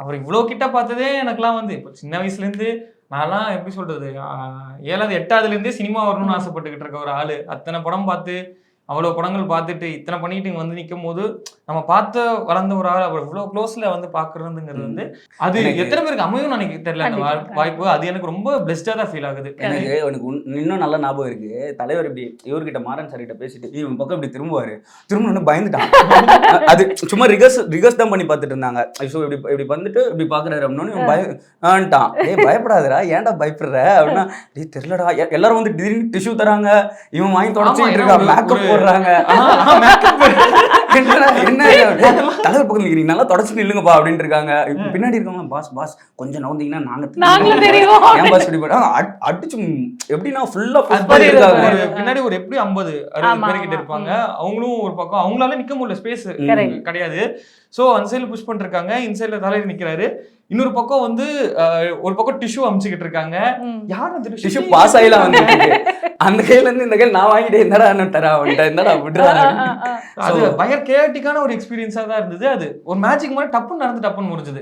அவர் இவ்வளவு கிட்ட பார்த்ததே எனக்குலாம் வந்து இப்போ சின்ன வயசுல இருந்து நான்லாம் எப்படி சொல்றது 7வது 8வதுல இருந்தே சினிமா வரணும்னு ஆசைப்பட்டுக்கிட்டு இருக்க ஒரு ஆளு. அத்தனை படம் பார்த்து அவ்வளவு படங்கள் பார்த்துட்டு இத்தனை பண்ணிட்டு இங்க வந்து நிக்கும் போது நம்ம பார்த்து வளர்ந்த ஒரு ஆள் அவர் இவ்வளவு க்ளோஸ்ல வந்து பாக்குறதுங்கிறது வந்து அது எத்தனை பேருக்கு அமையும் எனக்கு தெரியல அந்த வாய்ப்பு. அது எனக்கு ரொம்ப பிளெஸ்டா தான் ஃபீல் ஆகுது. எனக்கு இன்னும் நல்ல ஞாபகம் இருக்கு. தலைவர் இப்படி இவர்கிட்ட மாறன் சார் கிட்ட பேசிட்டு இவன் பக்கம் இப்படி திரும்புவாரு. திரும்ப பயந்துட்டான். அது சும்மா ரிகர்ஸ் தான் பண்ணி பார்த்துட்டு இருந்தாங்க. இப்படி வந்துட்டு இப்படி பாக்குறாரு அப்படின்னு இவன் பயன்ட்டான். பயப்படாதடா, ஏன்டா பயப்படுற அப்படின்னா தெரியலடா. எல்லாரும் வந்து திடீர்னு டிஷ்யூ தராங்க, இவன் வாங்கி தொடச்சிட்டு இருக்கான், மேக்கப் போடுறாங்க. என்ன தலைவர் பக்கம் நிக்கிறீங்க, நல்லா தொடச்சு நில்லுங்கப்பா அப்படின்னு இருக்காங்க. பின்னாடி இருக்கவங்க பாஸ் கொஞ்சம் நவுந்தீங்கன்னா ஏன் பாஸ் இப்படி அடிச்சு எப்படின்னா ஃபுல்லா பின்னாடி ஒரு எப்படி 50-60 பேர்கிட்ட இருப்பாங்க. அவங்களும் ஒரு பக்கம் அவங்களால நிக்க முடியல, ஸ்பேஸ் கிடையாது. சோ அந்த சைடுல புஷ் பண்ணிட்டு இருக்காங்க, இன்சைட்ல தலைவர் நிக்கிறாரு. இன்னொரு பக்கம் வந்து ஒரு பக்கம் டிஷ்யூ அமிச்சுக்கிட்டு இருக்காங்க. யாரும் அந்த டிஷ்யூ பாஸ் ஆயிலாம் வந்து அந்த கையில இருந்து இந்த கையில நான் வாங்கிட்டேன், என்னடா தரா அவன்கிட்ட, என்னடா விடுறாங்க. அது பயங்கர கேட்டிக்கான ஒரு எக்ஸ்பீரியன்ஸா தான் இருந்தது. அது ஒரு மேஜிக் மாதிரி டப்புன்னு நடந்து டப்புன்னு முடிஞ்சது.